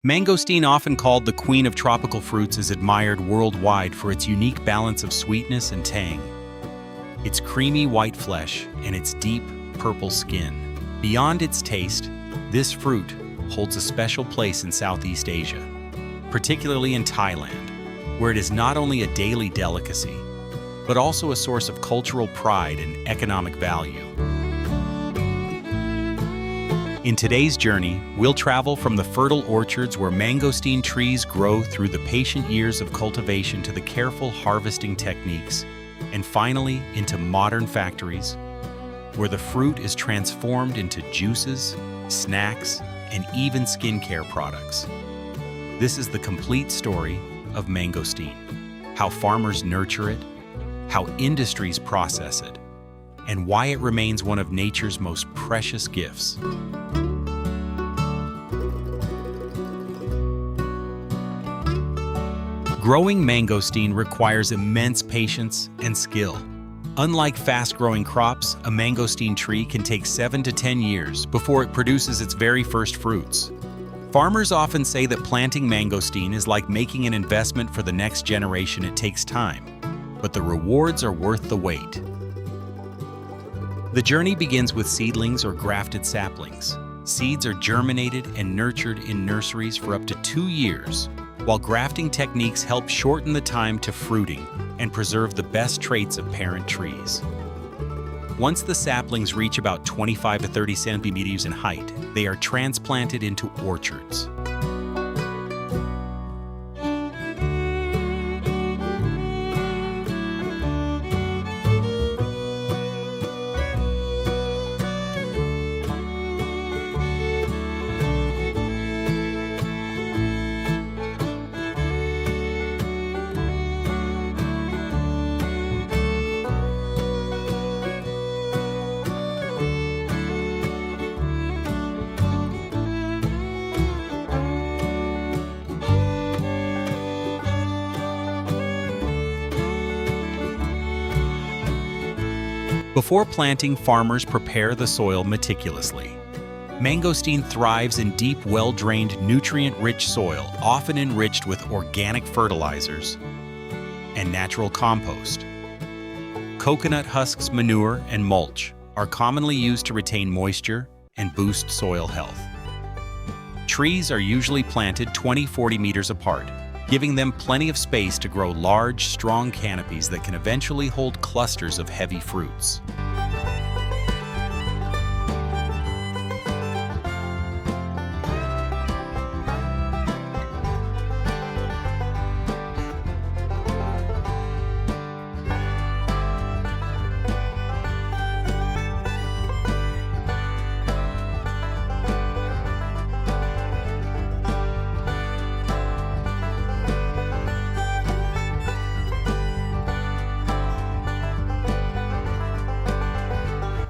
Mangosteen, often called the queen of tropical fruits, is admired worldwide for its unique balance of sweetness and tang. Its creamy white flesh and its deep purple skin. Beyond its taste, this fruit holds a special place in Southeast Asia, particularly in Thailand, where it is not only a daily delicacy, but also a source of cultural pride and economic value. In today's journey, we'll travel from the fertile orchards where mangosteen trees grow through the patient years of cultivation to the careful harvesting techniques, and finally into modern factories where the fruit is transformed into juices, snacks, and even skincare products. This is the complete story of mangosteen, how farmers nurture it, how industries process it, and why it remains one of nature's most precious gifts. Growing mangosteen requires immense patience and skill. Unlike fast-growing crops, a mangosteen tree can take 7 to 10 years before it produces its very first fruits. Farmers often say that planting mangosteen is like making an investment for the next generation. It takes time, but the rewards are worth the wait. The journey begins with seedlings or grafted saplings. Seeds are germinated and nurtured in nurseries for up to 2 years, while grafting techniques help shorten the time to fruiting and preserve the best traits of parent trees. Once the saplings reach about 25 to 30 centimeters in height, they are transplanted into orchards. Before planting, farmers prepare the soil meticulously. Mangosteen thrives in deep, well-drained, nutrient-rich soil, often enriched with organic fertilizers and natural compost. Coconut husks, manure, and mulch are commonly used to retain moisture and boost soil health. Trees are usually planted 20-40 meters apart, giving them plenty of space to grow large, strong canopies that can eventually hold clusters of heavy fruits.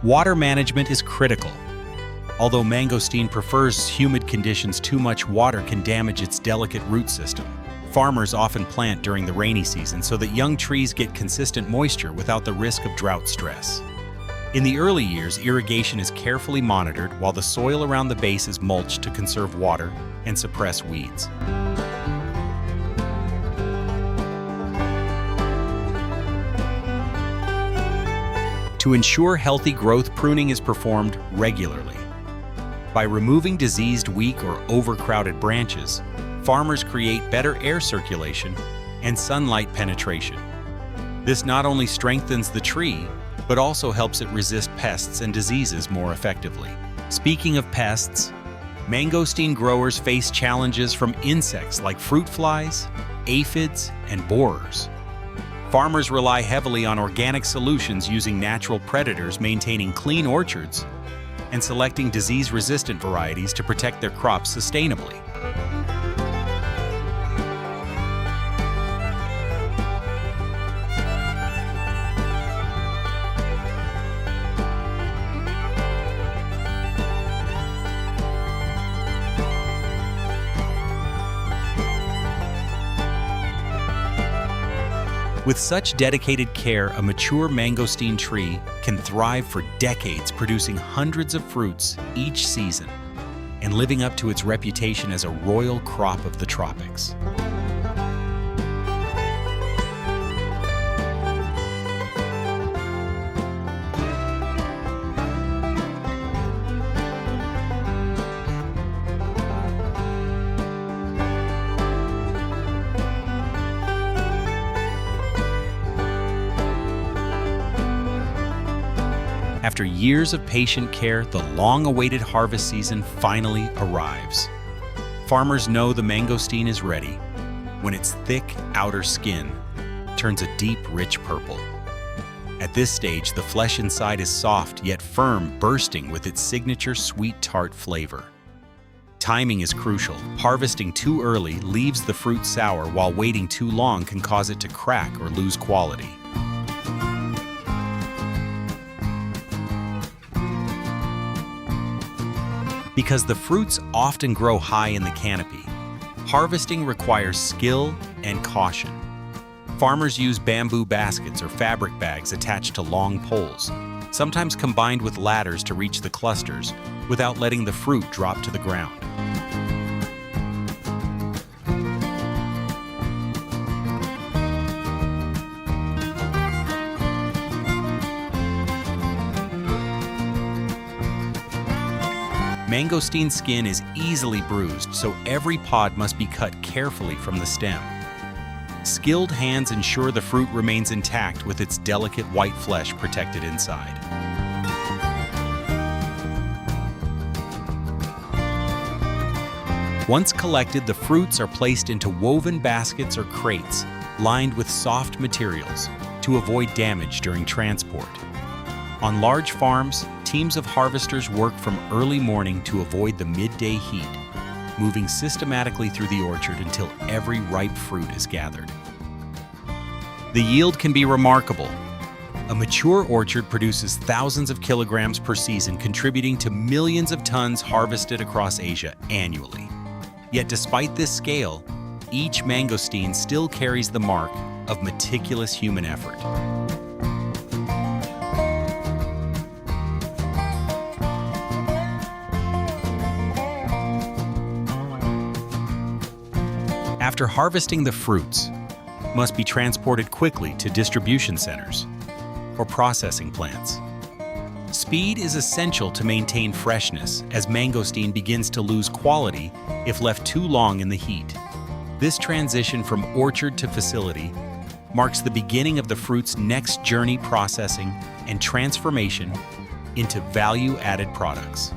Water management is critical. Although mangosteen prefers humid conditions, too much water can damage its delicate root system. Farmers often plant during the rainy season so that young trees get consistent moisture without the risk of drought stress. In the early years, irrigation is carefully monitored while the soil around the base is mulched to conserve water and suppress weeds. To ensure healthy growth, pruning is performed regularly. By removing diseased, weak, or overcrowded branches, farmers create better air circulation and sunlight penetration. This not only strengthens the tree, but also helps it resist pests and diseases more effectively. Speaking of pests, mangosteen growers face challenges from insects like fruit flies, aphids, and borers. Farmers rely heavily on organic solutions using natural predators, maintaining clean orchards, and selecting disease-resistant varieties to protect their crops sustainably. With such dedicated care, a mature mangosteen tree can thrive for decades, producing hundreds of fruits each season. and living up to its reputation as a royal crop of the tropics. After years of patient care, the long-awaited harvest season finally arrives. Farmers know the mangosteen is ready when its thick outer skin turns a deep, rich purple. At this stage, the flesh inside is soft yet firm, bursting with its signature sweet tart flavor. Timing is crucial. Harvesting too early leaves the fruit sour, while waiting too long can cause it to crack or lose quality. Because the fruits often grow high in the canopy, harvesting requires skill and caution. Farmers use bamboo baskets or fabric bags attached to long poles, sometimes combined with ladders to reach the clusters without letting the fruit drop to the ground. Mangosteen skin is easily bruised, so every pod must be cut carefully from the stem. Skilled hands ensure the fruit remains intact with its delicate white flesh protected inside. Once collected, the fruits are placed into woven baskets or crates lined with soft materials to avoid damage during transport. On large farms, teams of harvesters work from early morning to avoid the midday heat, moving systematically through the orchard until every ripe fruit is gathered. The yield can be remarkable. A mature orchard produces thousands of kilograms per season, contributing to millions of tons harvested across Asia annually. Yet despite this scale, each mangosteen still carries the mark of meticulous human effort. After harvesting, the fruits must be transported quickly to distribution centers or processing plants. Speed is essential to maintain freshness, as mangosteen begins to lose quality if left too long in the heat. This transition from orchard to facility marks the beginning of the fruit's next journey, processing and transformation into value-added products.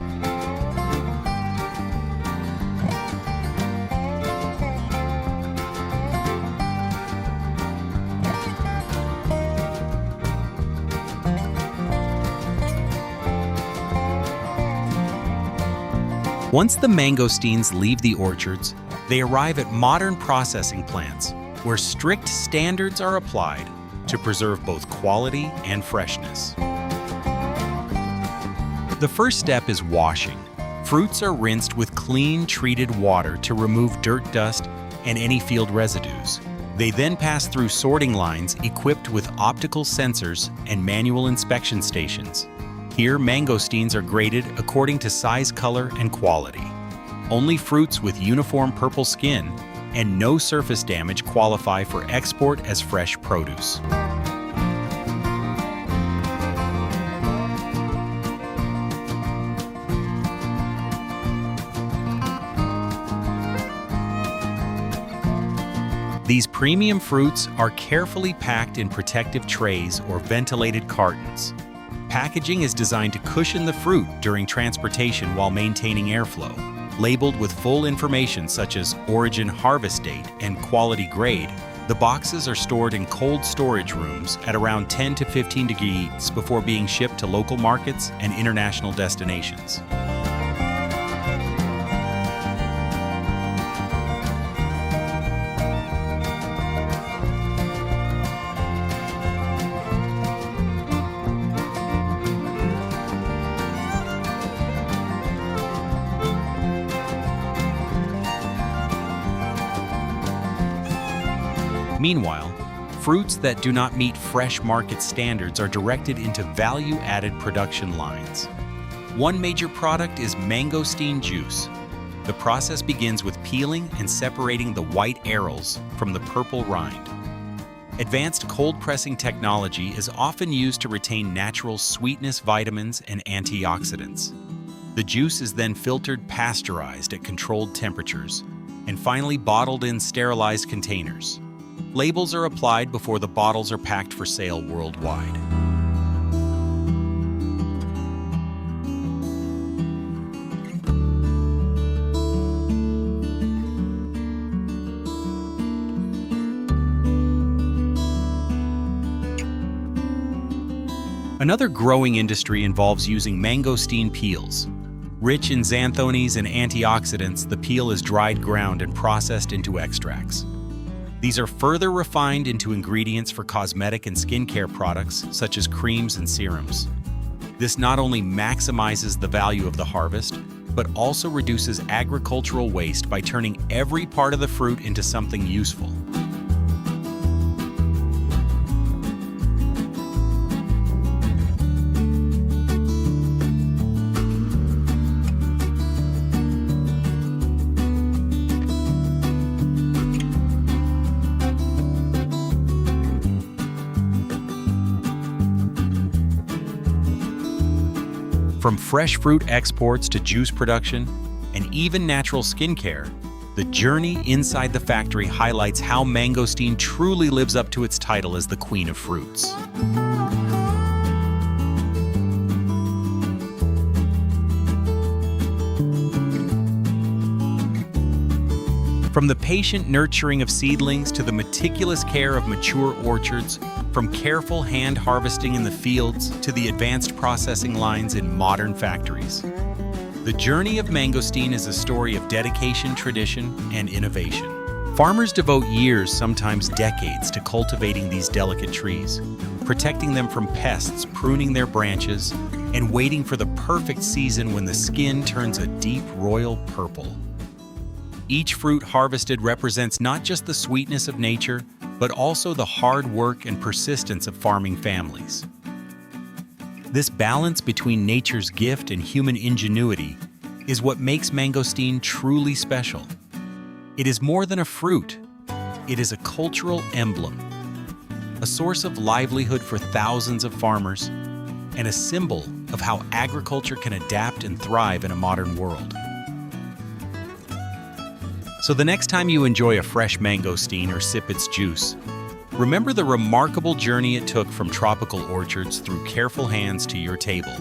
Once the mangosteens leave the orchards, they arrive at modern processing plants, where strict standards are applied to preserve both quality and freshness. The first step is washing. Fruits are rinsed with clean, treated water to remove dirt, dust, and any field residues. They then pass through sorting lines equipped with optical sensors and manual inspection stations. Here, mangosteens are graded according to size, color, and quality. Only fruits with uniform purple skin and no surface damage qualify for export as fresh produce. These premium fruits are carefully packed in protective trays or ventilated cartons. Packaging is designed to cushion the fruit during transportation while maintaining airflow. Labeled with full information such as origin, harvest date, and quality grade, the boxes are stored in cold storage rooms at around 10 to 15 degrees before being shipped to local markets and international destinations. Meanwhile, fruits that do not meet fresh market standards are directed into value-added production lines. One major product is mangosteen juice. The process begins with peeling and separating the white arils from the purple rind. Advanced cold pressing technology is often used to retain natural sweetness, vitamins, and antioxidants. The juice is then filtered, pasteurized at controlled temperatures, and finally bottled in sterilized containers. Labels are applied before the bottles are packed for sale worldwide. Another growing industry involves using mangosteen peels. Rich in xanthones and antioxidants, the peel is dried, ground, and processed into extracts. These are further refined into ingredients for cosmetic and skincare products, such as creams and serums. This not only maximizes the value of the harvest, but also reduces agricultural waste by turning every part of the fruit into something useful. From fresh fruit exports to juice production, and even natural skincare, the journey inside the factory highlights how mangosteen truly lives up to its title as the Queen of Fruits. From the patient nurturing of seedlings to the meticulous care of mature orchards, from careful hand harvesting in the fields to the advanced processing lines in modern factories. The journey of mangosteen is a story of dedication, tradition, and innovation. Farmers devote years, sometimes decades, to cultivating these delicate trees, protecting them from pests, pruning their branches, and waiting for the perfect season when the skin turns a deep royal purple. Each fruit harvested represents not just the sweetness of nature, but also the hard work and persistence of farming families. This balance between nature's gift and human ingenuity is what makes mangosteen truly special. It is more than a fruit. It is a cultural emblem, a source of livelihood for thousands of farmers, and a symbol of how agriculture can adapt and thrive in a modern world. So the next time you enjoy a fresh mangosteen or sip its juice, remember the remarkable journey it took from tropical orchards through careful hands to your table.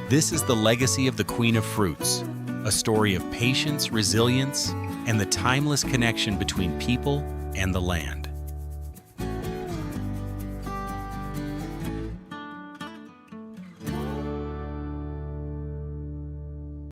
This is the legacy of the Queen of Fruits, a story of patience, resilience, and the timeless connection between people and the land.